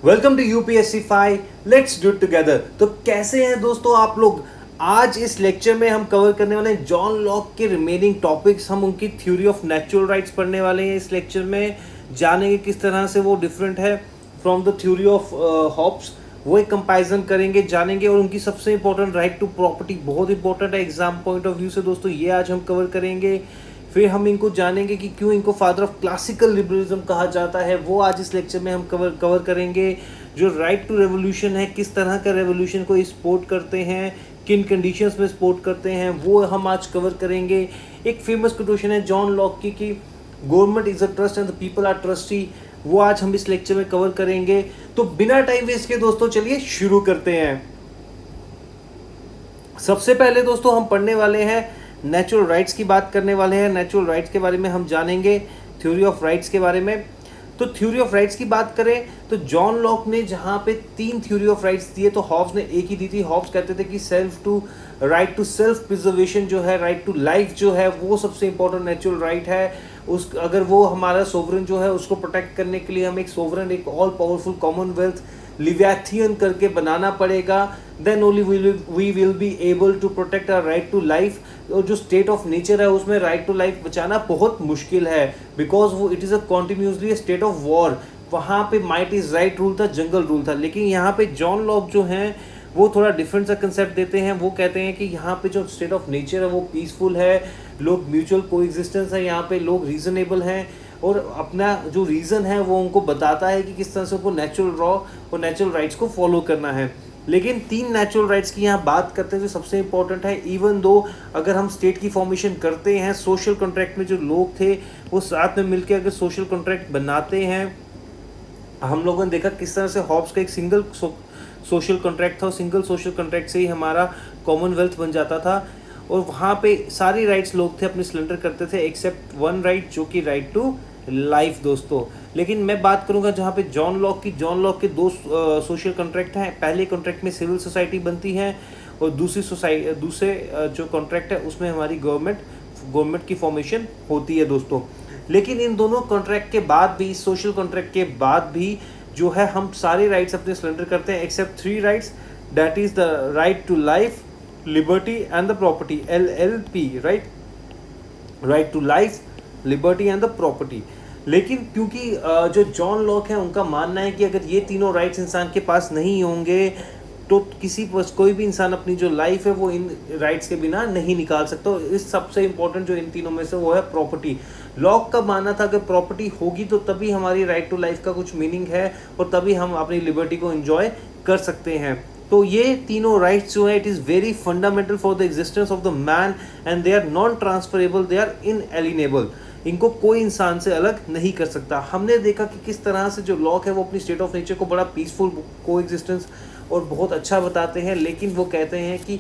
Welcome to UPSC 5 let's do it together. तो कैसे हैं दोस्तों आप लोग। आज इस लेक्चर में हम कवर करने वाले हैं जॉन लॉक के रिमेनिंग टॉपिक्स। हम उनकी थ्योरी ऑफ नेचुरल राइट्स पढ़ने वाले हैं इस लेक्चर में। जानेंगे किस तरह से वो डिफरेंट है from the theory of Hobbes. वो एक कंपैरिजन करेंगे, जानेंगे। और उनकी सबसे इंपॉर्टेंट राइट टू प्रॉपर्टी बहुत इंपॉर्टेंट है एग्जाम पॉइंट ऑफ व्यू से दोस्तों, ये आज हम कवर करेंगे। फिर हम इनको जानेंगे कि क्यों इनको फादर ऑफ क्लासिकल लिबरलिज्म कहा जाता है, वो आज इस लेक्चर में हम कवर करेंगे। जो राइट टू रेवोल्यूशन है, किस तरह का रेवोल्यूशन को सपोर्ट करते हैं, किन कंडीशंस में सपोर्ट करते हैं, वो हम आज कवर करेंगे। एक फेमस कोटेशन है जॉन लॉक की कि government is a trust and the people are trustee, वो आज हम इस लेक्चर में कवर करेंगे। तो बिना टाइम वेस्ट के दोस्तों चलिए शुरू करते हैं। सबसे पहले दोस्तों हम पढ़ने वाले हैं नेचुरल राइट्स की बात करने वाले हैं। नेचुरल राइट्स के बारे में हम जानेंगे, थ्योरी ऑफ राइट्स के बारे में। तो थ्योरी ऑफ राइट्स की बात करें तो जॉन लॉक ने जहाँ पे 3 थ्योरी ऑफ राइट्स दिए तो हॉब्स ने एक ही दी थी। हॉब्स कहते थे कि राइट टू सेल्फ प्रिजर्वेशन जो है, राइट टू लाइफ जो है, वो सबसे इंपॉर्टेंट नेचुरल राइट है। उस अगर वो हमारा सोवरेन जो है उसको प्रोटेक्ट करने के लिए हम एक सोवरेन, एक ऑल पावरफुल कॉमनवेल्थ लिव्याथियन करके बनाना पड़ेगा। Then only we will be able to protect our right to life. और जो स्टेट ऑफ नेचर है उसमें राइट टू लाइफ बचाना बहुत मुश्किल है, बिकॉज वो it is a continuously state of war. वहाँ पे माइट इज राइट रूल था, जंगल रूल था। लेकिन यहाँ पे जॉन लॉक जो हैं वो थोड़ा डिफरेंट सा कंसेप्ट देते हैं। वो कहते हैं कि यहाँ पे जो स्टेट ऑफ नेचर है वो पीसफुल है, लोग म्यूचुअल कोएग्जिस्टेंस है, यहाँ पे लोग रीजनेबल हैं। और अपना जो रीज़न है वो उनको बताता है कि किस तरह से उनको नेचुरल लॉ और नेचुरल राइट्स को फॉलो करना है। लेकिन 3 नेचुरल राइट्स की यहाँ बात करते हैं जो सबसे इंपॉर्टेंट है। इवन दो अगर हम स्टेट की फॉर्मेशन करते हैं, सोशल कॉन्ट्रैक्ट में जो लोग थे वो साथ में मिलकर अगर सोशल कॉन्ट्रैक्ट बनाते हैं, हम लोगों ने देखा किस तरह से हॉब्स का एक सिंगल सोशल कॉन्ट्रैक्ट था और सिंगल सोशल कॉन्ट्रैक्ट से ही हमारा कॉमनवेल्थ बन जाता था। और वहाँ पे सारी राइट्स लोग थे अपने सरेंडर करते थे एक्सेप्ट वन राइट, जो कि राइट टू लाइफ दोस्तों। लेकिन मैं बात करूंगा जहाँ पे जॉन लॉक के 2 सोशल कॉन्ट्रैक्ट हैं। पहले कॉन्ट्रैक्ट में सिविल सोसाइटी बनती है और दूसरे जो कॉन्ट्रैक्ट है उसमें हमारी गवर्नमेंट की फॉर्मेशन होती है दोस्तों। लेकिन इन दोनों कॉन्ट्रैक्ट के बाद भी, सोशल कॉन्ट्रैक्ट के बाद भी जो है हम सारे राइट्स अपने सरेंडर करते हैं except 3 rights, that is the right to life, liberty and the property, LLP, right to life, liberty and the property. लेकिन क्योंकि जो जॉन लॉक है उनका मानना है कि अगर ये तीनों राइट्स इंसान के पास नहीं होंगे तो कोई भी इंसान अपनी जो लाइफ है वो इन राइट्स के बिना नहीं निकाल सकता। इस सबसे इंपॉर्टेंट जो इन तीनों में से वो है प्रॉपर्टी। लॉक का मानना था अगर प्रॉपर्टी होगी तो तभी हमारी राइट टू लाइफ का कुछ मीनिंग है और तभी हम अपनी लिबर्टी को एंजॉय कर सकते हैं। तो ये तीनों राइट्स जो है it is very fundamental for the existence of the man and they are non transferable, they are inalienable. इनको कोई इंसान से अलग नहीं कर सकता। हमने देखा कि किस तरह से जो लॉक है वो अपनी स्टेट ऑफ नेचर को बड़ा पीसफुल कोएग्जिस्टेंस और बहुत अच्छा बताते हैं। लेकिन वो कहते हैं कि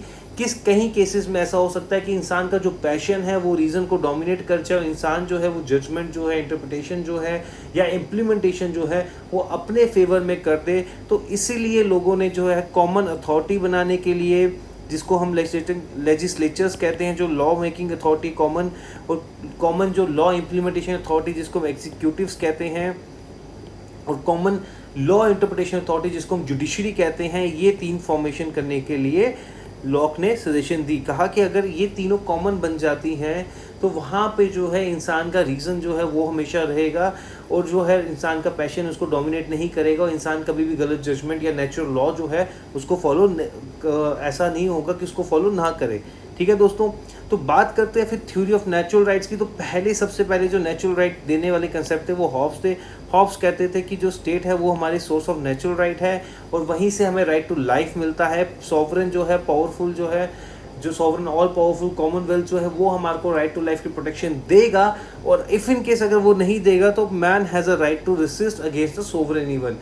कहीं केसेस में ऐसा हो सकता है कि इंसान का जो पैशन है वो रीज़न को डोमिनेट कर जाए। इंसान जो है वो जजमेंट जो है, इंटरप्रिटेशन जो है या इम्प्लीमेंटेशन जो है वो अपने फेवर में कर दे। तो इसीलिए लोगों ने जो है कॉमन अथॉरिटी बनाने के लिए, जिसको हम लेजिस्लेचर्स कहते हैं, जो लॉ मेकिंग अथॉरिटी कॉमन, और कॉमन जो लॉ इम्प्लीमेंटेशन अथॉरिटी जिसको हम एग्जीक्यूटिव्स कहते हैं, और कॉमन लॉ इंटरप्रिटेशन अथॉरिटी जिसको हम जुडिशरी कहते हैं, ये 3 फॉर्मेशन करने के लिए लॉक ने सजेशन दी। कहा कि अगर ये तीनों कॉमन बन जाती हैं तो वहाँ पे जो है इंसान का रीज़न जो है वो हमेशा रहेगा और जो है इंसान का पैशन उसको डोमिनेट नहीं करेगा और इंसान कभी भी गलत जजमेंट या नेचुरल लॉ जो है उसको फॉलो ऐसा नहीं होगा कि उसको फॉलो ना करे। ठीक है दोस्तों, तो बात करते हैं फिर थ्योरी ऑफ नेचुरल राइट्स की। तो सबसे पहले जो नेचुरल राइट देने वाले कंसेप्ट थे वो हॉब्स थे। हॉब्स कहते थे कि जो स्टेट है वो हमारी सोर्स ऑफ नेचुरल राइट है और वहीं से हमें राइट टू लाइफ मिलता है। सॉवरेन जो है, पावरफुल जो है, जो सॉवरेन ऑल पावरफुल कॉमनवेल्थ जो है वो हमारे को राइट टू लाइफ की प्रोटेक्शन देगा। और इफ़ इन केस अगर वो नहीं देगा तो man has a right to resist against the sovereign even.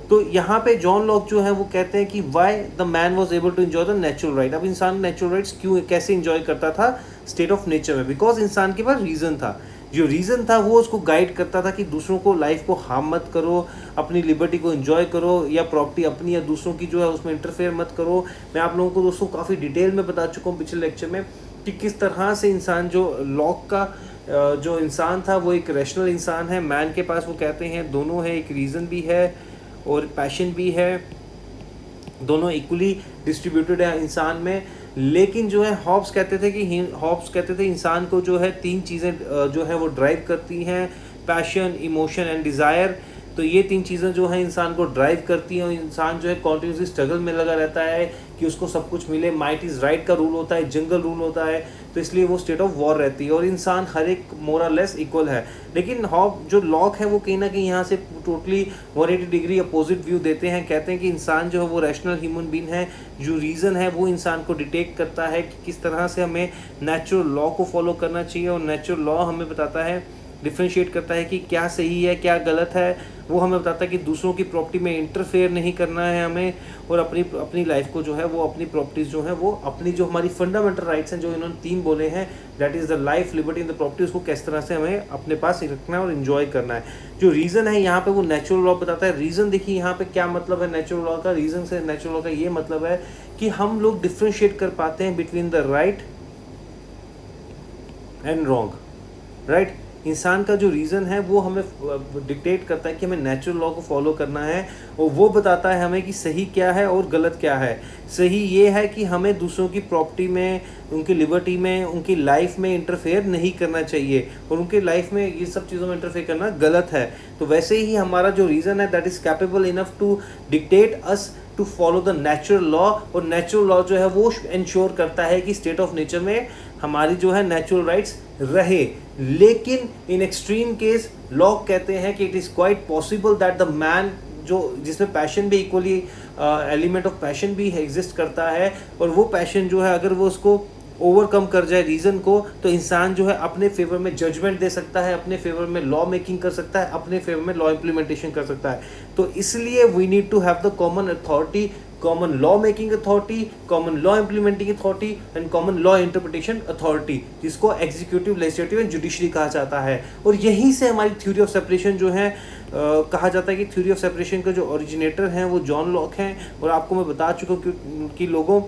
तो यहाँ पे जॉन लॉक जो है वो कहते हैं कि why the man was able to enjoy the natural right. अब इंसान नेचुरल राइट्स कैसे एंजॉय करता था स्टेट ऑफ नेचर में, बिकॉज इंसान के पास रीज़न था। जो रीज़न था वो उसको गाइड करता था कि दूसरों को लाइफ को हार्म मत करो, अपनी लिबर्टी को एंजॉय करो, या प्रॉपर्टी अपनी या दूसरों की जो है उसमें इंटरफेयर मत करो। मैं आप लोगों को दोस्तों काफ़ी डिटेल में बता चुका हूँ पिछले लेक्चर में कि किस तरह से इंसान जो लॉक का जो इंसान था वो एक रैशनल इंसान है। मैन के पास वो कहते हैं दोनों है, एक रीज़न भी है और पैशन भी है, दोनों इक्वली डिस्ट्रीब्यूटेड है इंसान में। लेकिन जो है हॉब्स कहते थे इंसान को जो है 3 चीज़ें जो है वो ड्राइव करती हैं, पैशन, इमोशन एंड डिज़ायर। तो ये 3 चीज़ें जो हैं इंसान को ड्राइव करती हैं और इंसान जो है कॉन्टिन्यूसली स्ट्रगल में लगा रहता है कि उसको सब कुछ मिले। माइट इज़ राइट का रूल होता है, जंगल रूल होता है, तो इसलिए वो स्टेट ऑफ वॉर रहती है और इंसान हर एक मोर और लेस इक्वल है। लेकिन हॉब जो लॉक है वो कहीं ना कहीं यहाँ से टोटली 180 डिग्री अपोजिट व्यू देते हैं। कहते हैं कि इंसान जो है वो रैशनल ह्यूमन बीइंग है, जो रीज़न है वो इंसान को डिटेक्ट करता है कि किस तरह से हमें नेचुरल लॉ को फॉलो करना चाहिए। और नेचुरल लॉ हमें बताता है, डिफ्रेंशिएट करता है कि क्या सही है क्या गलत है। वो हमें बताता है कि दूसरों की प्रॉपर्टी में इंटरफेयर नहीं करना है हमें, और अपनी लाइफ को जो है वो अपनी प्रॉपर्टीज़ जो है वो अपनी जो हमारी फंडामेंटल राइट्स हैं जो इन्होंने 3 बोले हैं, that is the life, liberty and the property, उसको किस तरह से हमें अपने पास रखना है और इन्जॉय करना है। जो रीज़न है यहाँ पे वो नेचुरल लॉ बताता है। रीज़न देखिए यहाँ पे क्या मतलब है नेचुरल लॉ का। रीज़न से नेचुरल लॉ का ये मतलब है कि हम लोग डिफ्रेंशिएट कर पाते हैं between the right and wrong. Right, इंसान का जो रीज़न है वो हमें डिक्टेट करता है कि हमें नेचुरल लॉ को फॉलो करना है, और वो बताता है हमें कि सही क्या है और गलत क्या है। सही ये है कि हमें दूसरों की प्रॉपर्टी में, उनकी लिबर्टी में, उनकी लाइफ में इंटरफेयर नहीं करना चाहिए, और उनकी लाइफ में ये सब चीज़ों में इंटरफेयर करना गलत है। तो वैसे ही हमारा जो रीज़न है that is capable enough to dictate us to follow the natural law. और नेचुरल लॉ जो है वो इंश्योर करता है कि स्टेट ऑफ नेचर में हमारी जो है नेचुरल राइट्स रहे। लेकिन इन एक्सट्रीम केस लॉक कहते हैं कि it is quite possible that the man, जो जिसमें पैशन भी इक्वली एलिमेंट ऑफ पैशन भी एग्जिस्ट करता है, और वो पैशन जो है अगर वो उसको ओवरकम कर जाए रीज़न को, तो इंसान जो है अपने फेवर में जजमेंट दे सकता है, अपने फेवर में लॉ मेकिंग कर सकता है, अपने फेवर में लॉ इम्प्लीमेंटेशन कर सकता है। तो इसलिए we need to have the common authority, common law making authority, common law implementing authority and common law interpretation authority, जिसको एग्जीक्यूटिव, लेजिस्लेटिव एंड जुडिशरी कहा जाता है। और यहीं से हमारी थ्योरी ऑफ सेपरेशन जो है कहा जाता है कि थ्योरी ऑफ सेपरेशन का जो ओरिजिनेटर हैं वो जॉन लॉक हैं। और आपको मैं बता चुका हूँ कि लोगों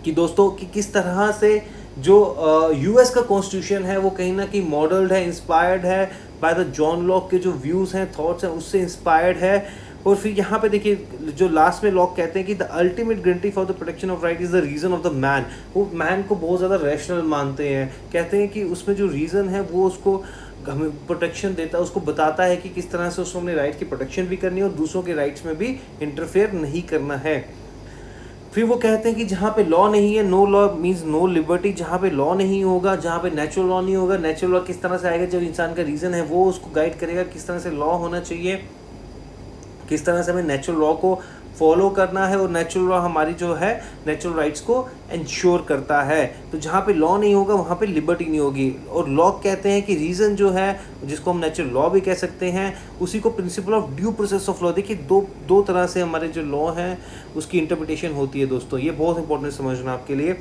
कि दोस्तों कि किस तरह से जो यूएस का कॉन्स्टिट्यूशन है वो कहीं ना कहीं मॉडल्ड है, इंस्पायर्ड है बाय द जॉन लॉक के जो व्यूज़ हैं, थॉट्स हैं, उससे इंस्पायर्ड है। और फिर यहाँ पे देखिए जो लास्ट में लॉक कहते हैं कि the ultimate guarantee for the protection of right is the reason of the man. वो मैन को बहुत ज़्यादा रैशनल मानते हैं, कहते हैं कि उसमें जो रीज़न है वो उसको हमें प्रोटेक्शन देता है, उसको बताता है कि किस तरह से उसको अपने राइट की प्रोटेक्शन भी करनी है और दूसरों के राइट्स में भी इंटरफेयर नहीं करना है। फिर वो कहते हैं कि जहाँ पे लॉ नहीं है, no law means no liberty. जहाँ पे लॉ नहीं होगा, जहाँ पे नेचुरल लॉ नहीं होगा, नेचुरल लॉ किस तरह से आएगा, जब इंसान का रीज़न है वो उसको गाइड करेगा किस तरह से लॉ होना चाहिए, किस तरह से हमें नेचुरल लॉ को फॉलो करना है। और नेचुरल लॉ हमारी जो है नेचुरल राइट्स को इंश्योर करता है। तो जहाँ पे लॉ नहीं होगा वहाँ पे लिबर्टी नहीं होगी। और लॉ कहते हैं कि रीज़न जो है, जिसको हम नेचुरल लॉ भी कह सकते हैं, उसी को principle of due process of law. देखिए दो तरह से हमारे जो लॉ हैं उसकी इंटरप्रिटेशन होती है दोस्तों, ये बहुत इंपॉर्टेंट समझना आपके लिए।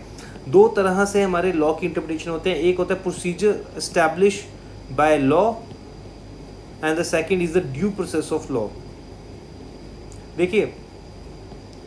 2 तरह से हमारे लॉ की इंटरप्रिटेशन होते हैं। एक होता है procedure establish by law and the second is the due process of law. देखिए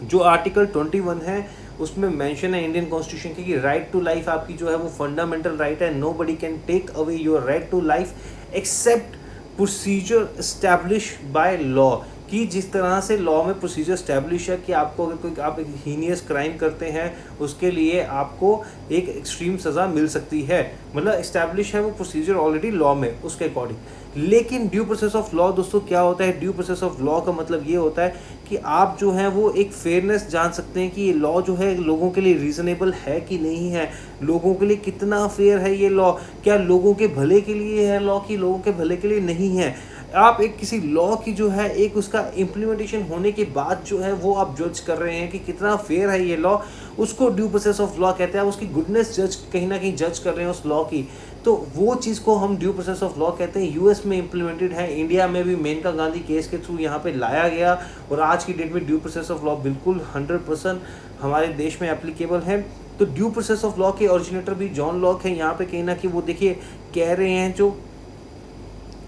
जो आर्टिकल 21 है उसमें मेंशन है इंडियन कॉन्स्टिट्यूशन की कि राइट टू लाइफ आपकी जो है वो फंडामेंटल राइट है। Nobody can take away your right to life except procedure establish by law. कि जिस तरह से लॉ में प्रोसीजर एस्टैब्लिश है कि आपको अगर कोई आप एक हीनियस क्राइम करते हैं उसके लिए आपको एक एक्सट्रीम सज़ा मिल सकती है, मतलब एस्टैब्लिश है वो प्रोसीजर ऑलरेडी लॉ में उसके अकॉर्डिंग। लेकिन ड्यू प्रोसेस ऑफ लॉ दोस्तों क्या होता है? ड्यू प्रोसेस ऑफ लॉ का मतलब ये होता है कि आप जो है वो एक फेयरनेस जान सकते हैं कि ये लॉ जो है लोगों के लिए रीज़नेबल है कि नहीं है, लोगों के लिए कितना फेयर है ये लॉ, क्या लोगों के भले के लिए है लॉ की लोगों के भले के लिए नहीं है। आप एक किसी लॉ की जो है एक उसका इम्प्लीमेंटेशन होने के बाद जो है वो आप जज कर रहे हैं कि कितना फेयर है ये लॉ, उसको ड्यू प्रोसेस ऑफ लॉ कहते हैं। आप उसकी गुडनेस जज कहीं ना कहीं जज कर रहे हैं उस लॉ की, तो वो चीज़ को हम ड्यू प्रोसेस ऑफ लॉ कहते हैं। यूएस में इम्प्लीमेंटेड है, इंडिया में भी मेनका गांधी केस के थ्रू यहाँ पे लाया गया, और आज की डेट में ड्यू प्रोसेस ऑफ लॉ बिल्कुल 100% हमारे देश में एप्लीकेबल है। तो ड्यू प्रोसेस ऑफ लॉ के ओरिजिनेटर भी जॉन लॉक है। यहाँ पे कहीं ना कहीं वो देखिए कह रहे हैं जो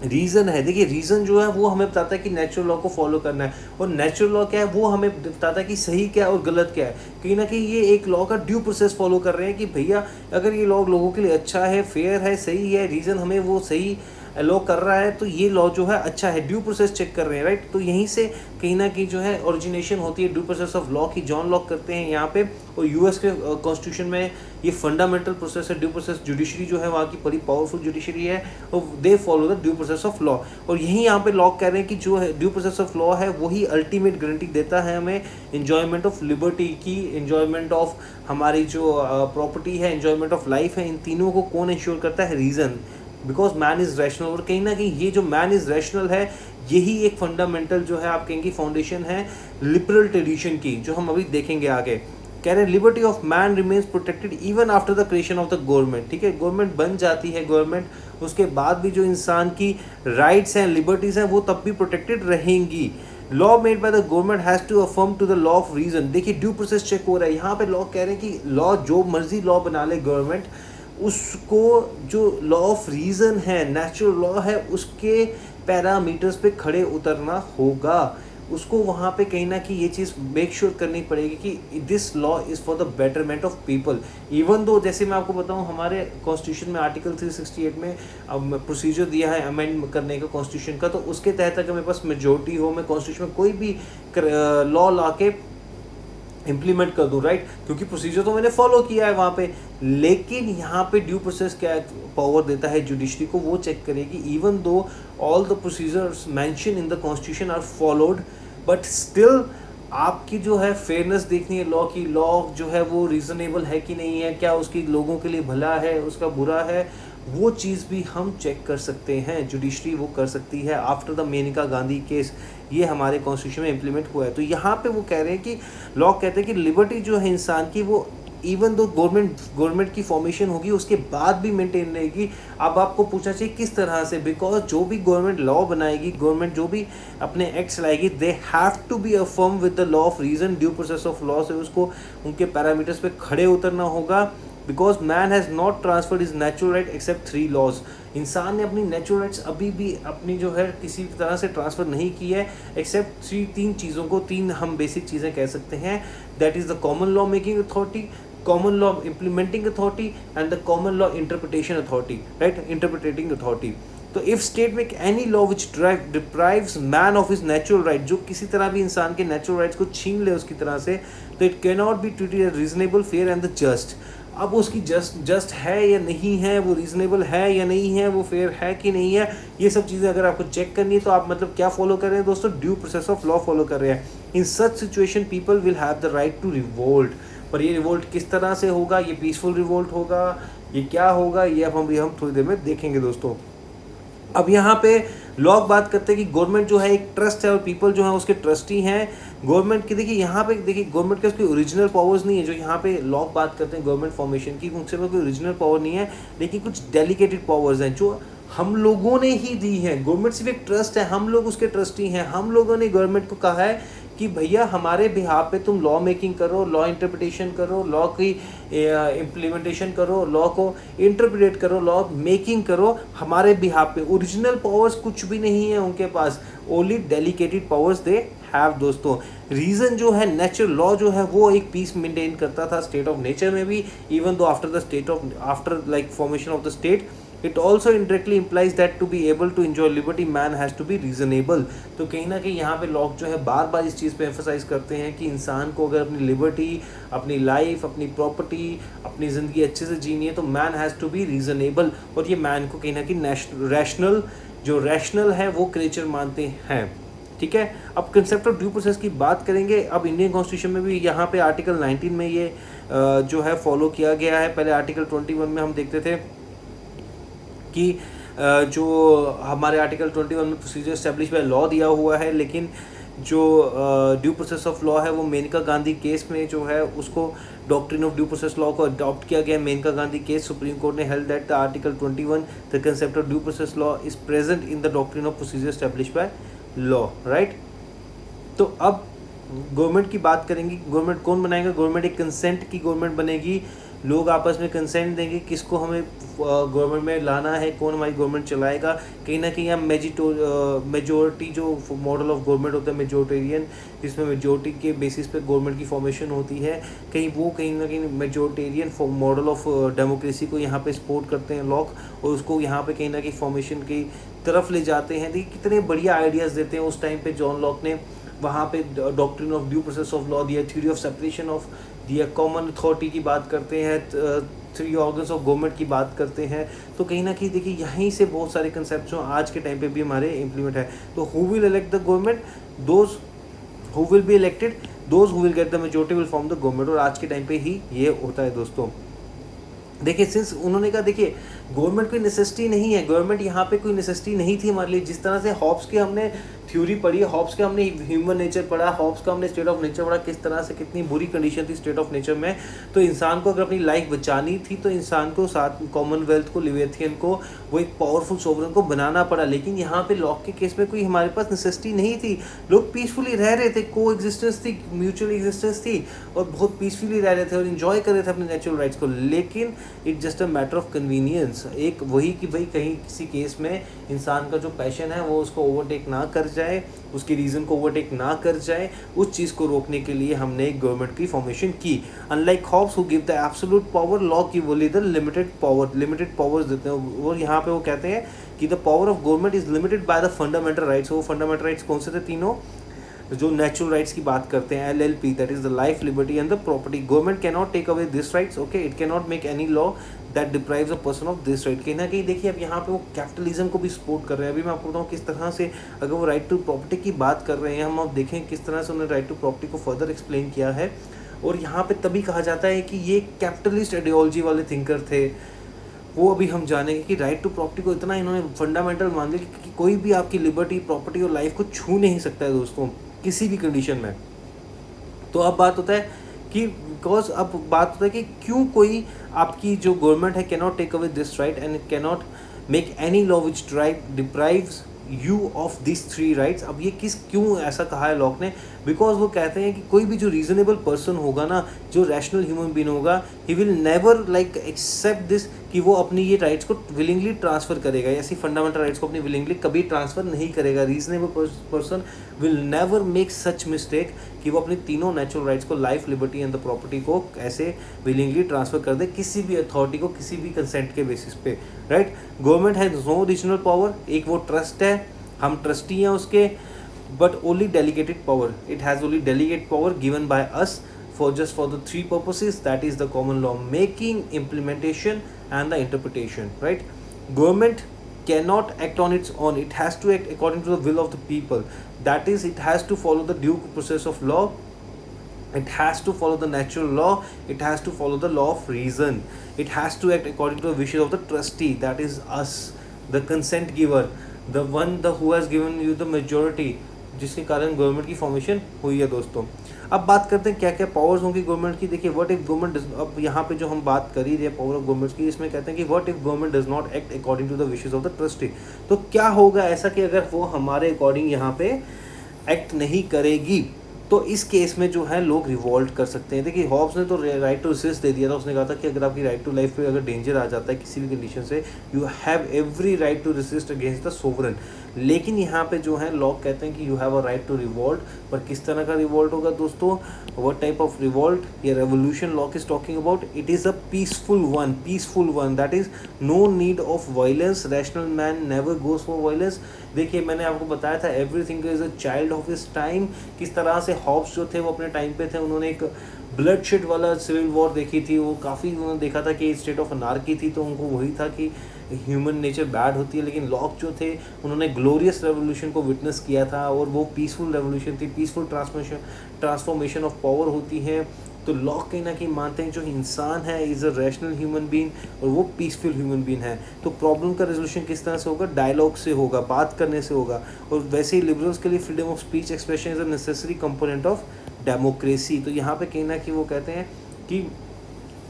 रीज़न है, देखिए रीज़न जो है वो हमें बताता है कि नेचुरल लॉ को फॉलो करना है, और नेचुरल लॉ क्या है वो हमें बताता है कि सही क्या है और गलत क्या है। कहीं ना कहीं ये एक लॉ का ड्यू प्रोसेस फॉलो कर रहे हैं कि भैया अगर ये लॉ लोगों के लिए अच्छा है, फेयर है, सही है, रीज़न हमें वो सही अलो कर रहा है तो ये लॉ जो है अच्छा है, ड्यू प्रोसेस चेक कर रहे हैं, राइट। तो यहीं से कहीं ना कहीं जो है ओरिजिनेशन होती है ड्यू प्रोसेस ऑफ लॉ की। जॉन लॉक करते हैं यहाँ पे, और यूएस के कॉन्स्टिट्यूशन में ये फंडामेंटल प्रोसेस है ड्यू प्रोसेस। जुडिशरी जो है वहाँ की बड़ी पावरफुल जुडिशरी है, और they follow the due process of law. और यही यहाँ पे लॉक कह रहे हैं कि जो है ड्यू प्रोसेस ऑफ लॉ है वही अल्टीमेट गारंटी देता है हमें एंजॉयमेंट ऑफ लिबर्टी की, एंजॉयमेंट ऑफ हमारी जो प्रॉपर्टी है, एंजॉयमेंट ऑफ लाइफ है। इन तीनों को कौन इंश्योर करता है? Reason, because man is rational. और कहीं ना कहीं ये जो मैन इज़ रैशनल है, यही एक फंडामेंटल जो है आप कहेंगे फाउंडेशन है लिबरल ट्रेडिशन की, जो हम अभी देखेंगे आगे। कह रहे हैं liberty of man remains protected even after the creation of the government. ठीक है, गवर्नमेंट बन जाती है गवर्नमेंट, उसके बाद भी जो इंसान की राइट्स हैं, लिबर्टीज़ हैं, वो तब भी प्रोटेक्टेड रहेंगी। Law made by the government has to affirm to the law of reason. देखिए ड्यू प्रोसेस चेक हो रहा है यहाँ पे। लॉ कह रहे हैं कि लॉ जो मर्जी लॉ बना ले गवर्नमेंट, उसको जो लॉ ऑफ रीजन है, नेचुरल लॉ है, उसके पैरामीटर्स पे खड़े उतरना होगा। उसको वहाँ पे कहीं ना कहीं ये चीज़ मेक श्योर करनी पड़ेगी कि this law is for the betterment of people. Even though, जैसे मैं आपको बताऊँ, हमारे कॉन्स्टिट्यूशन में आर्टिकल 368 में अब प्रोसीजर दिया है अमेंड करने का कॉन्स्टिट्यूशन का, तो उसके तहत अगर मेरे पास मेजोरिटी हो, मैं कॉन्स्टिट्यूशन में कोई भी लॉ ला के इम्प्लीमेंट कर दूँ, राइट, क्योंकि प्रोसीजर तो मैंने फॉलो किया है वहाँ पे। लेकिन यहाँ पे ड्यू प्रोसेस क्या पावर देता है जुडिशरी को, वो चेक करेगी even though all the procedures mention in the constitution are followed, but still आपकी जो है फेयरनेस देखनी है लॉ की। लॉ जो है वो रीजनेबल है कि नहीं है, क्या उसकी लोगों के लिए भला है, उसका बुरा है, वो चीज़ भी हम चेक कर सकते हैं। जुडिशरी वो कर सकती है after the Menaka Gandhi case, ये हमारे कॉन्स्टिट्यूशन में इम्प्लीमेंट हुआ है। तो यहाँ पे वो कह रहे हैं कि लॉ कहते हैं कि लिबर्टी जो है इंसान की, वो इवन दो गवर्नमेंट की फॉर्मेशन होगी उसके बाद भी मेंटेन रहेगी। अब आपको पूछना चाहिए किस तरह से, बिकॉज जो भी गवर्नमेंट लॉ बनाएगी, गवर्नमेंट जो भी अपने एक्ट्स लाएगी, they have to be affirm with the law of reason. Due process of law से उसको उनके पैरामीटर्स पे खड़े उतरना होगा। Because man has not transferred is natural right except 3 laws. इंसान ने अपनी नेचुरल राइट्स अभी भी अपनी जो है किसी तरह से ट्रांसफ़र नहीं की है, एक्सेप्ट 3 चीज़ों को। 3 हम बेसिक चीज़ें कह सकते हैं, that is the common law making authority, common law implementing authority and the common law interpretation authority, right, interpretating authority. तो if state make any law which deprives man of his natural right, जो किसी तरह भी इंसान के natural rights को छीन ले उसकी तरह से, तो it can not be treated as reasonable, fair and the just. अब उसकी जस्ट है या नहीं है, वो रीजनेबल है या नहीं है, वो फेयर है कि नहीं है, ये सब चीज़ें अगर आपको चेक करनी है तो आप मतलब क्या फॉलो कर रहे हैं दोस्तों? Due process of law follow कर रहे हैं। In such situation people will have the right to revolt. पर ये रिवोल्ट किस तरह से होगा? ये पीसफुल रिवोल्ट होगा, ये क्या होगा, ये अब हम थोड़ी देर में देखेंगे दोस्तों। अब यहाँ पे लोग बात करते हैं कि गवर्नमेंट जो है एक ट्रस्ट है और पीपल जो है उसके ट्रस्टी हैं। गवर्नमेंट की देखिए यहाँ पे देखिए गवर्नमेंट के उसकी ओरिजिनल पावर्स नहीं है, जो यहाँ पे लोग बात करते हैं गवर्नमेंट फॉर्मेशन की, उनसे कोई ओरिजिनल पावर नहीं है, लेकिन कुछ डेलीकेटेड पावर्स हैं जो हम लोगों ने ही दी है। गवर्नमेंट सिर्फ एक ट्रस्ट है, हम लोग उसके ट्रस्टी हैं। हम लोगों ने गवर्नमेंट को कहा है कि भैया हमारे बिहाफ पे तुम लॉ मेकिंग करो, लॉ इंटरप्रिटेशन करो, लॉ की इम्प्लीमेंटेशन करो, लॉ को इंटरप्रेट करो, लॉ मेकिंग करो हमारे बिहाफ पे। ओरिजिनल पावर्स कुछ भी नहीं है उनके पास, only delegated powers they have दोस्तों। रीज़न जो है नेचुरल लॉ जो है वो एक पीस मेंटेन करता था स्टेट ऑफ नेचर में भी, even though after like formation of the state. It also indirectly implies that to be able to enjoy liberty, man has to be reasonable। तो कहीं ना कहीं यहाँ पे लॉक जो है बार बार इस चीज़ पे एम्फोसाइज करते हैं कि इंसान को अगर अपनी लिबर्टी, अपनी लाइफ, अपनी प्रॉपर्टी, अपनी ज़िंदगी अच्छे से जीनी है तो man has to be reasonable. और ये मैन को कहीं ना कहीं रैशनल, जो रैशनल है वो क्रिएचर मानते हैं। ठीक है, अब कंसेप्ट ऑफ ड्यू प्रोसेस की बात करेंगे। अब इंडियन कॉन्स्टिट्यूशन में भी यहाँ पे आर्टिकल 19 में ये जो है फॉलो किया गया है। पहले आर्टिकल 21 में हम देखते थे कि जो हमारे आर्टिकल 21 में प्रोसीजर स्टैब्लिश बाय लॉ दिया हुआ है, लेकिन जो ड्यू प्रोसेस ऑफ लॉ है वो मेनका गांधी केस में जो है उसको doctrine of due process law को अडॉप्ट किया गया। Maneka Gandhi case, Supreme Court ने held that the article 21 the concept of due process law is present in the doctrine of procedure establish by law, right. तो अब गवर्नमेंट की बात करेंगे। Government कौन बनाएगा? गवर्नमेंट एक कंसेंट की गवर्नमेंट बनेगी। लोग आपस में कंसेंट देंगे किसको हमें गवर्नमेंट में लाना है, कौन हमारी गवर्नमेंट चलाएगा। कहीं ना कहीं हम मेजोरिटी जो मॉडल ऑफ गवर्नमेंट होता है मेजोरिटेरियन, जिसमें मेजोरिटी के बेसिस पे गवर्नमेंट की फॉर्मेशन होती है, कहीं ना कहीं मेजोरिटेरियन मॉडल ऑफ डेमोक्रेसी को यहाँ पे सपोर्ट करते हैं लॉक, और उसको यहाँ पे कहीं ना कहीं फॉर्मेशन की तरफ ले जाते हैं। देखिए कितने बढ़िया आइडियाज़ देते हैं उस टाइम पे जॉन लॉक ने। वहाँ पे doctrine of due process of law दिया, थ्योरी ऑफ सेपरेशन ऑफ दिया, कॉमन अथॉरिटी की बात करते हैं, 3 ऑर्गन्स ऑफ गवर्नमेंट की बात करते हैं। तो कहीं ना कहीं देखिए यहीं से बहुत सारे कंसेप्ट जो आज के टाइम पे भी हमारे इम्प्लीमेंट है। तो who will elect the government, those who will be elected, those who will get the majority will form the government. और आज के टाइम पे ही ये होता है दोस्तों। देखिए सिंस उन्होंने कहा, देखिए गवर्नमेंट कोई नेसेसिटी नहीं है, गवर्नमेंट यहाँ पे कोई नेसेसिटी नहीं थी हमारे लिए। जिस तरह से हॉब्स की हमने थ्योरी पढ़ी, हॉब्स के हमने ह्यूमन नेचर पढ़ा, हॉब्स का हमने स्टेट ऑफ नेचर पढ़ा, किस तरह से कितनी बुरी कंडीशन थी स्टेट ऑफ नेचर में। तो इंसान को अगर अपनी लाइफ बचानी थी तो इंसान को साथ कॉमनवेल्थ को, लिवेथियन को, वो एक पावरफुल सोवरेन को बनाना पड़ा। लेकिन यहाँ पे लॉक के केस में कोई हमारे पास नेसेसिटी नहीं थी, लोग पीसफुली रह रहे थे, को एग्जिस्टेंस थी, म्यूचुअल एग्जिस्टेंस थी, और बहुत पीसफुली रह रहे थे और इन्जॉय कर रहे थे अपने नेचुरल राइट्स को। लेकिन it just a matter of convenience, एक वही कि भाई कहीं किसी केस में इंसान का जो पैशन है वो उसको ओवरटेक ना कर जाए, उसकी रीज़न को ओवरटेक ना कर जाए, उस चीज़ को रोकने के लिए हमने एक गवर्नमेंट की फॉर्मेशन की। Unlike Hobbes who give the absolute power, law की बोली the limited power, limited powers देते हैं। और यहाँ पे वो कहते हैं कि the power of government is limited by the fundamental rights. वो फंडामेंटल राइट्स कौन से थे? तीनों जो नेचुरल राइट्स की बात करते हैं, LLP, that is the life, liberty and the property. Government can not take away this rights, okay, it can not make any law that deprives a person of this right. कहीं ना कहीं देखिए अब यहाँ पे वो कैपिटलिज्म को भी सपोर्ट कर रहे हैं। अभी मैं आपको बताऊँ किस तरह से, अगर वो राइट टू प्रॉपर्टी की बात कर रहे हैं, हम अब देखें किस तरह से उन्होंने राइट टू प्रॉपर्टी को फर्दर एक्सप्लेन किया है। और यहाँ पे तभी कहा जाता है कि ये कैपिटलिस्ट आइडियोलॉजी वाले थिंकर थे। वो अभी हम जानेंगे कि राइट टू प्रॉपर्टी को इतना इन्होंने फंडामेंटल मान लिया कि कोई भी आपकी लिबर्टी, प्रॉपर्टी और लाइफ को छू नहीं सकता है दोस्तों, किसी भी कंडीशन में। तो अब बात होता है कि बिकॉज अब बात होता है कि क्यों कोई आपकी जो गवर्नमेंट है can not take away this right and can not make any law which deprives you of this 3 rights. अब ये क्यों ऐसा कहा है लॉक ने? बिकॉज वो कहते हैं कि कोई भी जो रीजनेबल पर्सन होगा ना, जो रैशनल ह्यूमन बीइंग होगा, he will never like accept this कि वो अपनी ये राइट्स को विलिंगली ट्रांसफ़र करेगा, ऐसी फंडामेंटल राइट्स को अपनी विलिंगली कभी ट्रांसफ़र नहीं करेगा। Reasonable person will never make such mistake कि वो अपनी तीनों नेचुरल राइट्स को, life, liberty and the property को ऐसे विलिंगली ट्रांसफ़र कर दे किसी भी अथॉरिटी को, किसी भी कंसेंट के बेसिस पे, right. Government has no regional power, एक वो ट्रस्ट है, हम ट्रस्टी हैं उसके, but only delegated power. It has only delegate power given by us for just for the 3 purposes, that is the common law making, implementation and the interpretation, right? Government cannot act on its own, it has to act according to the will of the people, that is it has to follow the due process of law, it has to follow the natural law, it has to follow the law of reason, it has to act according to the wishes of the trustee, that is us, the consent giver, the one who has given you the majority, जिसके कारण government की formation हुई है दोस्तों। अब बात करते हैं क्या क्या पावर्स होंगी गवर्नमेंट की। देखिए व्हाट इफ गवर्नमेंट, अब यहाँ पे जो हम बात कर ही रहे हैं पावर ऑफ गवर्नमेंट की, इसमें कहते हैं कि what if government does not act according to the wishes of the trustee. तो क्या होगा ऐसा कि अगर वो हमारे अकॉर्डिंग यहाँ पे एक्ट नहीं करेगी तो इस केस में जो है लोग रिवॉल्ट कर सकते हैं। देखिए हॉब्स ने तो राइट टू रेसिस्ट दे दिया था, उसने कहा था कि अगर आपकी राइट टू लाइफ पे अगर डेंजर आ जाता है किसी भी कंडीशन से, you have every right to resist against the sovereign. लेकिन यहाँ पे जो है लॉक कहते हैं कि you have a right to revolt. पर किस तरह का रिवॉल्ट होगा दोस्तों? What type of revolt? ये revolution Locke is talking about, it is a peaceful one, that is no need of violence, rational man never goes for violence. देखिए मैंने आपको बताया था everything is a child of his time, किस तरह से Hobbs जो थे वो अपने टाइम पे थे, उन्होंने एक ब्लडशेड वाला सिविल वॉर देखी थी, वो काफ़ी उन्होंने देखा था कि स्टेट ऑफ अनार्की थी, तो उनको वही था कि ह्यूमन नेचर बैड होती है। लेकिन लॉक जो थे उन्होंने ग्लोरियस रेवोल्यूशन को विटनेस किया था और वो पीसफुल रेवोल्यूशन थी, पीसफुल ट्रांसफॉर्मेशन ऑफ पावर होती है। तो लॉक कहीं ना कहीं मानते हैं जो इंसान है is a rational human being और वो पीसफुल ह्यूमन बीइंग है। तो प्रॉब्लम का रेजोल्यूशन किस तरह से होगा? डायलॉग से होगा, बात करने से होगा। और वैसे ही लिबरल्स के लिए freedom of speech expression is a necessary component of democracy. तो यहाँ पे कहीं ना कहीं वो कहते हैं कि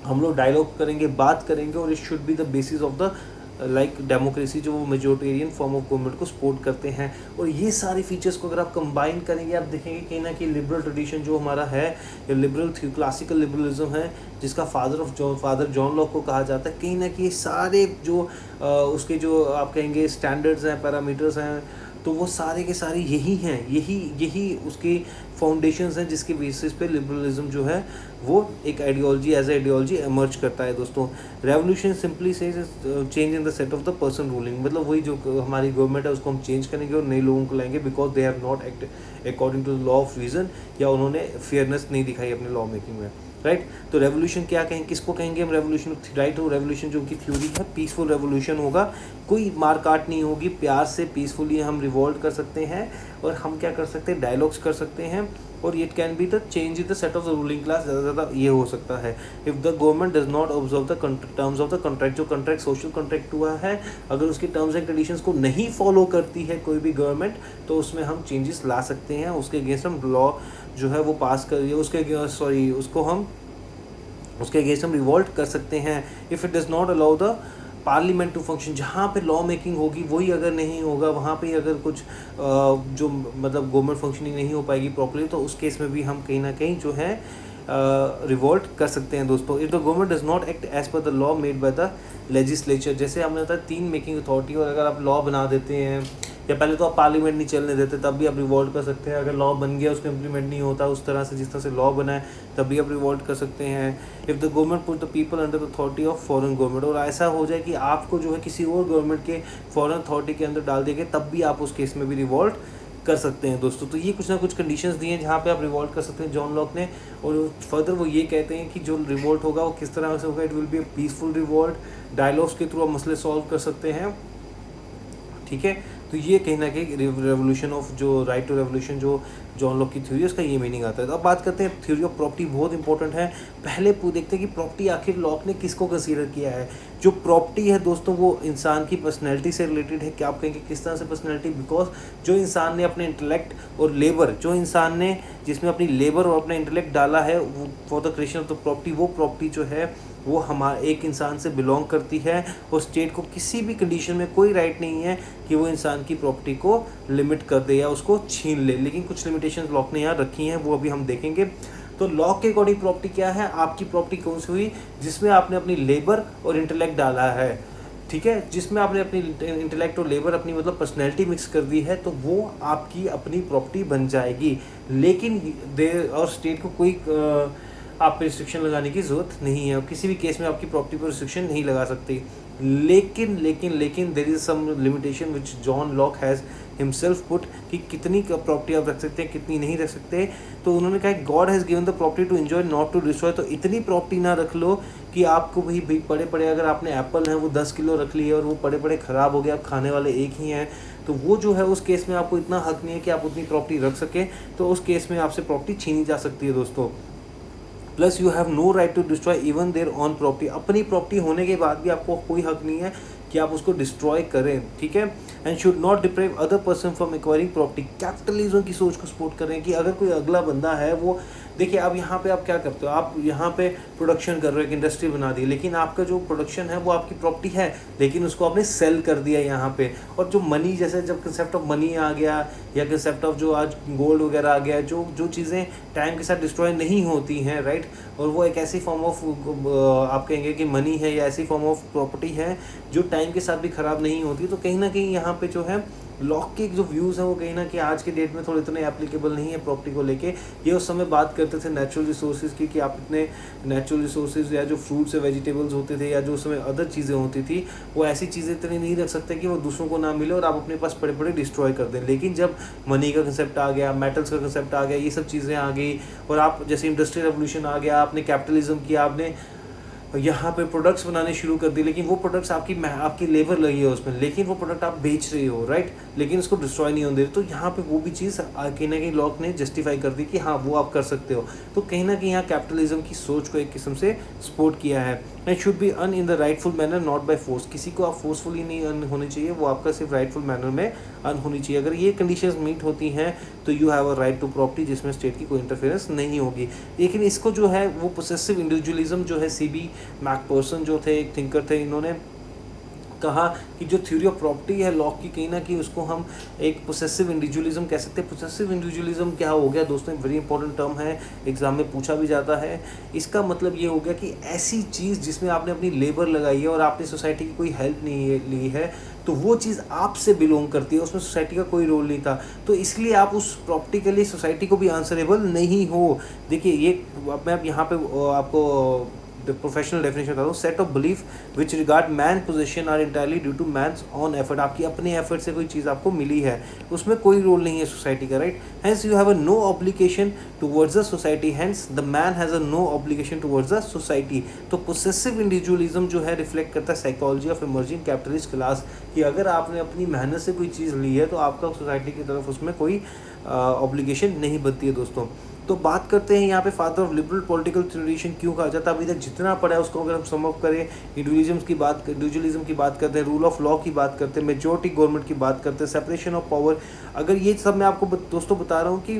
हम लोग डायलॉग करेंगे, बात करेंगे और it should be the basis of the like democracy, जो वो मेजोरिटेरियन फॉर्म ऑफ गवर्नमेंट को सपोर्ट करते हैं। और ये सारे फीचर्स को अगर आप कंबाइन करेंगे, आप देखेंगे कहीं ना कहीं लिबरल ट्रेडिशन जो हमारा है, या लिबरल क्लासिकल लिबरलिज्म है, जिसका फादर जॉन लॉक को कहा जाता है, कहीं ना कहीं सारे जो उसके जो आप कहेंगे स्टैंडर्ड्स हैं, पैरामीटर्स हैं, तो वो सारे के सारे यही हैं, यही उसके फाउंडेशंस हैं जिसके बेसिस पे लिबरलिज्म जो है वो एक आइडियोलॉजी एज आइडियोलॉजी एमर्ज करता है दोस्तों। रेवोल्यूशन सिंपली से change in the set of the person ruling, मतलब वही जो हमारी गवर्नमेंट है उसको हम चेंज करेंगे और नए लोगों को लाएंगे, because they have not act according to the law of reason, या उन्होंने फेयरनेस नहीं दिखाई अपने लॉ मेकिंग में, राइट। तो रेवोल्यूशन क्या कहेंगे, किसको कहेंगे हम रेवोल्यूशन, राइट। हो रेवोल्यूशन जो उनकी थ्योरी है, पीसफुल रेवोल्यूशन होगा, कोई मार काट नहीं होगी, प्यार से पीसफुली हम रिवोल्ट कर सकते हैं, और हम क्या कर सकते हैं, डायलॉग्स कर सकते हैं, और it can be the change in the set of the ruling class, ज़्यादा से ज़्यादा ये हो सकता है। If the government does not observe the terms of the contract, जो कॉन्ट्रैक्ट सोशल कॉन्ट्रैक्ट हुआ है, अगर उसकी टर्म्स एंड कंडीशंस को नहीं फॉलो करती है कोई भी गवर्नमेंट, तो उसमें हम चेंजेस ला सकते हैं, उसके अगेंस्ट हम लॉ जो है वो पास करिए, उसके अगेंस्ट हम रिवोल्ट कर सकते हैं। If it does not allow the parliament to function, जहाँ पे लॉ मेकिंग होगी वही अगर नहीं होगा, वहाँ पे अगर कुछ जो मतलब गवर्नमेंट फंक्शनिंग नहीं हो पाएगी प्रॉपर्ली, तो उस केस में भी हम कहीं ना कहीं जो है रिवोल्ट कर सकते हैं दोस्तों। If the government does not act as per the law made by the legislature, जैसे हमने बताया 3 मेकिंग अथॉरिटी, और अगर आप लॉ बना देते हैं, या पहले तो आप पार्लियामेंट नहीं चलने देते, तब भी आप रिवोल्ट कर सकते हैं। अगर लॉ बन गया उसको इम्प्लीमेंट नहीं होता उस तरह से जिस तरह से लॉ बना है, तब भी आप रिवोल्ट कर सकते हैं। If the government put the people under the authority of foreign government, और ऐसा हो जाए कि आपको जो है किसी और गवर्नमेंट के फॉरेन अथॉरिटी के अंदर डाल दिया गया, तब भी आप उस केस में भी रिवोल्ट कर सकते हैं दोस्तों। तो ये कुछ ना कुछ कंडीशंस दिए हैं जहाँ पे आप रिवोल्ट कर सकते हैं जॉन लॉक ने। और फर्दर वो ये कहते हैं कि जो रिवोल्ट होगा वो किस तरह से होगा, it will be a peaceful revolt, dialogues के थ्रू आप मसले सॉल्व कर सकते हैं, ठीक है। तो ये कहीं ना कहीं रेवोल्यूशन ऑफ जो राइट टू रेवोल्यूशन जो जॉन लॉक की थ्योरी है उसका ये मीनिंग आता है। तो अब बात करते हैं थ्योरी ऑफ प्रॉपर्टी, बहुत इंपॉर्टेंट है। पहले देखते हैं कि प्रॉपर्टी आखिर लॉक ने किसको कंसीडर किया है। जो प्रॉपर्टी है दोस्तों वो इंसान की पर्सनैलिटी से रिलेटेड है। क्या आप कहेंगे किस तरह से पर्सनैलिटी, बिकॉज जो इंसान ने अपने इंटेलेक्ट और लेबर, जो इंसान ने जिसमें अपनी लेबर और अपना इंटेलेक्ट डाला है for the creation of the property, वो प्रॉपर्टी जो है वो हमारे एक इंसान से बिलोंग करती है, और स्टेट को किसी भी कंडीशन में कोई राइट नहीं है कि वो इंसान की प्रॉपर्टी को लिमिट कर दे या उसको छीन ले। लेकिन कुछ लिमिटेशंस लॉ ने यहाँ रखी हैं, वो अभी हम देखेंगे। तो लॉ के अकॉर्डिंग प्रॉपर्टी क्या है, आपकी प्रॉपर्टी कौन सी हुई जिसमें आपने अपनी लेबर और इंटेलेक्ट डाला है, ठीक है, जिसमें आपने अपनी इंटेलेक्ट और लेबर अपनी मतलब पर्सनैलिटी मिक्स कर दी है, तो वो आपकी अपनी प्रॉपर्टी बन जाएगी। लेकिन और स्टेट को कोई आप पे रिस्ट्रिक्शन लगाने की ज़रूरत नहीं है, और किसी भी केस में आपकी प्रॉपर्टी पर रिस्ट्रिक्शन नहीं लगा सकती। लेकिन there is some limitation which John Locke has himself put, कि कितनी प्रॉपर्टी आप रख सकते हैं कितनी नहीं रख सकते। तो उन्होंने कहा god has given the property to enjoy not to destroy, तो इतनी प्रॉपर्टी ना रख लो कि आपको भाई पड़े अगर आपने एप्पल है वो 10 किलो रख लिए और वो पड़े ख़राब हो गया, आप खाने वाले एक ही हैं, तो वो जो है उस केस में आपको इतना हक नहीं है कि आप उतनी प्रॉपर्टी रख सकें, तो उस केस में आपसे प्रॉपर्टी छीनी जा सकती है दोस्तों। Plus you have no right to destroy even their own property, अपनी प्रॉपर्टी होने के बाद भी आपको कोई हक नहीं है कि आप उसको डिस्ट्रॉय करें, ठीक है। And should not deprive other person from acquiring property, capitalism की सोच को सपोर्ट करें कि अगर कोई अगला बंदा है वो देखिए, अब यहाँ पे आप क्या करते हो, आप यहाँ पे प्रोडक्शन कर रहे हो, एक इंडस्ट्री बना दी, लेकिन आपका जो प्रोडक्शन है वो आपकी प्रॉपर्टी है, लेकिन उसको आपने सेल कर दिया यहाँ पे। और जो मनी, जैसे जब कंसेप्ट ऑफ मनी आ गया या कंसेप्ट ऑफ जो आज गोल्ड वगैरह आ गया, जो चीज़ें टाइम के साथ डिस्ट्रॉय नहीं होती हैं, राइट, और वो एक ऐसी फॉर्म ऑफ आप कहेंगे कि मनी है या ऐसी फॉर्म ऑफ प्रॉपर्टी है जो टाइम के साथ भी ख़राब नहीं होती। तो कहीं ना कहीं यहाँ पे जो है लॉक के जो व्यूज़ हैं वो कहीं ना कहीं आज के डेट में थोड़े इतने एप्लीकेबल नहीं है प्रॉपर्टी को लेके। ये उस समय बात करते थे नेचुरल रिसोर्सेज की, कि आप इतने नेचुरल रिसोर्सेज या जो फ्रूट्स या वेजिटेबल्स होते थे या जो उस समय अदर चीज़ें होती थी, वो ऐसी चीज़ें इतनी नहीं रख सकते कि वो दूसरों को ना मिले और आप अपने पास पड़े डिस्ट्रॉय कर दें। लेकिन जब मनी का कंसेप्ट आ गया, मेटल्स का कंसेप्ट आ गया, ये सब चीज़ें आ गई, और आप जैसे इंडस्ट्रियल रेवोल्यूशन आ गया, आपने कैपिटलिज्म किया, आपने यहाँ पे प्रोडक्ट्स बनाने शुरू कर दिए, लेकिन वो प्रोडक्ट्स आपकी लेबर लगी है उसमें, लेकिन वो प्रोडक्ट आप बेच रहे हो, राइट, लेकिन उसको डिस्ट्रॉय नहीं होने दे रहे। तो यहाँ पे वो भी चीज़ कहीं ना कहीं लॉक ने जस्टिफाई कर दी कि हाँ वो आप कर सकते हो। तो कहीं ना कहीं यहाँ कैपिटलिज्म की सोच को एक किस्म से सपोर्ट किया है। It should be earn in the rightful manner not by force, किसी को आप फोर्सफुली नहीं अर्न होनी चाहिए, वो आपका सिर्फ राइटफुल मैनर में अर्न होनी चाहिए। अगर ये कंडीशंस मीट होती हैं तो you have a right to property, जिसमें स्टेट की कोई इंटरफेरेंस नहीं होगी। लेकिन इसको जो है वो पोसेसिव इंडिविजुअलिज्म जो है, CB मैकपर्सन जो थे, एक थिंकर थे, इन्होंने कहा कि जो थ्योरी ऑफ प्रॉपर्टी है लॉ की, कहीं ना कहीं उसको हम एक पोसेसिव इंडिविजुअलिज्म कह सकते हैं। पोसेसिव इंडिविजुअलिज्म क्या हो गया दोस्तों, वेरी इंपॉर्टेंट टर्म है, एग्जाम में पूछा भी जाता है। इसका मतलब ये हो गया कि ऐसी चीज़ जिसमें आपने अपनी लेबर लगाई है और आपने सोसाइटी की कोई हेल्प नहीं ली है, तो वो चीज़ आपसे बिलोंग करती है, उसमें सोसाइटी का कोई रोल नहीं था, तो इसलिए आप उस प्रॉपर्टी के लिए सोसाइटी को भी आंसरेबल नहीं हो। देखिए ये मैं अब यहाँ पे आपको प्रोफेशनल डेफिनेशन बता दूँ, set of belief which regard man position are entirely due to man's own effort. आपकी अपने एफर्ट से कोई चीज़ आपको मिली है, उसमें कोई रोल नहीं है सोसाइटी का, right. Hence you have a no obligation towards the society, hence the man has a no obligation towards the society. तो पोसेसिव इंडिविजुअलिज्म जो है रिफ्लेक्ट करता है psychology of emerging capitalist class, कि अगर आपने अपनी मेहनत से कोई चीज़ ली है तो आपका सोसाइटी की तरफ उसमें कोई ऑब्लिगेशन नहीं बनती है दोस्तों। तो बात करते हैं यहाँ पे father of liberal political tradition क्यों कहा जाता है। अभी तक जितना पढ़ा है उसको अगर हम सम अप करें, इंडिविजुअलिज्म की बात करते हैं, रूल ऑफ लॉ की बात करते हैं, मेजॉरिटी गवर्नमेंट की बात करते हैं, सेपरेशन ऑफ पावर। अगर ये सब मैं आपको दोस्तों बता रहा हूँ कि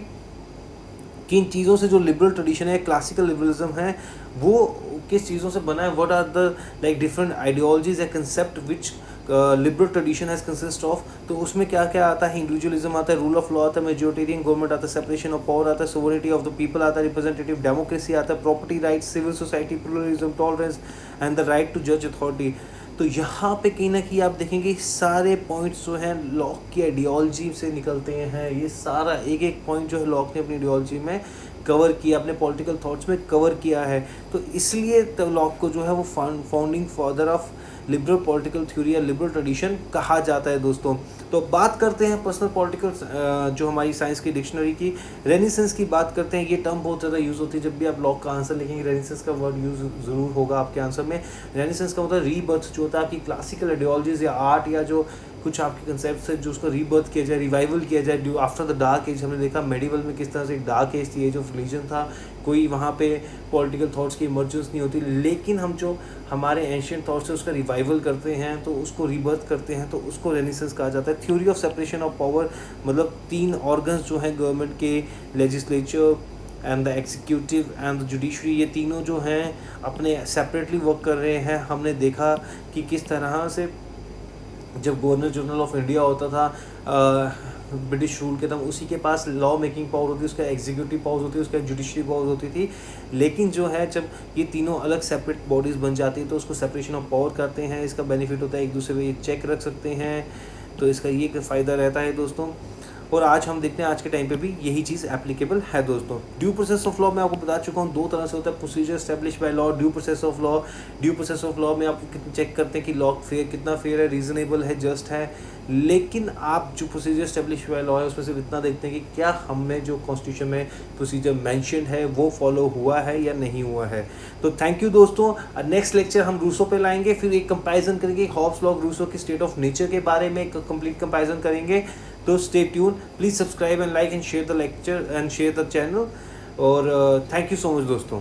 किन चीज़ों से जो लिबरल ट्रेडिशन है, क्लासिकल लिबरलिज्म है, वो किस चीज़ों से बना है, what are the like different ideologies या concept which liberal tradition has consist of. तो उसमें क्या क्या आता है, इंडिविजुअलिज्म आता है, रूल ऑफ लॉ आता है, मेजॉरिटेरियन गवर्नमेंट आता है, सेपरेशन ऑफ पावर आता है, सोवरेनिटी ऑफ द पीपल आता है, रिप्रेजेंटेटिव डेमोक्रेसी आता है, property rights, civil society, pluralism, tolerance and the right to जज अथॉरिटी। तो यहाँ पे कहीं ना कहीं आप देखेंगे सारे पॉइंट्स जो हैं लॉक की आइडियोलॉजी से निकलते हैं। ये सारा एक एक पॉइंट जो है लॉक ने अपनी आइडियोलॉजी में कवर किया, अपने पॉलिटिकल थॉट्स में कवर किया है। तो इसलिए लॉक को जो है वो founding father of liberal political theory या लिबरल ट्रेडिशन कहा जाता है दोस्तों। तो बात करते हैं पर्सनल पॉलिटिकल जो हमारी साइंस की डिक्शनरी की, रेनेसेंस की बात करते हैं। ये टर्म बहुत ज़्यादा यूज़ होती है, जब भी आप लॉक का आंसर लिखेंगे रेनेसेंस का वर्ड यूज़ ज़रूर होगा आपके आंसर में। रेनेसेंस का मतलब रीबर्थ जो होता है आपकी क्लासिकल आइडियोलॉजीज या आर्ट या जो कुछ आपके कंसेप्ट है जो उसको रीबर्थ किया जाए, रिवाइवल किया जाए due after the dark age. हमने देखा मेडिवल में किस तरह से एक डार्क एज थी, एज ऑफ रिलीजन था, कोई वहाँ पे पॉलिटिकल थॉट्स की इमर्जेंस नहीं होती, लेकिन हम जो हमारे एंशियंट थॉट्स है उसका रिवाइवल करते हैं, तो उसको रीबर्थ करते हैं, तो उसको रेनेसेंस कहा जाता है। Theory of separation of power मतलब 3 ऑर्गन्स जो हैं गवर्नमेंट के, legislature and the executive and the judiciary, ये तीनों जो हैं अपने सेपरेटली वर्क कर रहे हैं। हमने देखा कि किस तरह से जब गवर्नर जनरल ऑफ इंडिया होता था ब्रिटिश रूल के तब, उसी के पास लॉ मेकिंग पावर होती है, उसका एग्जीक्यूटिव पावर्स होती है, उसका जुडिशरी पावर्स होती थी। लेकिन जो है जब ये तीनों अलग सेपरेट बॉडीज़ बन जाती है तो उसको सेपरेशन ऑफ पावर करते हैं। इसका बेनिफिट होता है एक दूसरे पे ये चेक रख सकते हैं, तो इसका ये फ़ायदा रहता है दोस्तों। और आज हम देखते हैं आज के टाइम पे भी यही चीज़ एप्लीकेबल है दोस्तों। ड्यू प्रोसेस ऑफ लॉ मैं आपको बता चुका हूँ 2 तरह से होता है, procedure establish by law, due process of law. Due process of law में आप चेक करते हैं कि लॉ फेयर कितना फेयर है, रीजनेबल है, जस्ट है। लेकिन आप जो प्रोसीजर एस्टेब्लिश बाय लॉ है उसमें सिर्फ इतना देखते हैं कि क्या हमें जो कॉन्स्टिट्यूशन में प्रोसीजर मैंशन है वो फॉलो हुआ है या नहीं हुआ है। तो थैंक यू दोस्तों। नेक्स्ट लेक्चर हम रूसो पे लाएंगे, फिर एक कंपैरिजन करेंगे हॉब्स लॉ रूसो की स्टेट ऑफ नेचर के बारे में एक कंप्लीट कंपैरिजन करेंगे। तो stay tune, please subscribe and like and share the lecture and share the channel. और थैंक यू सो मच दोस्तों।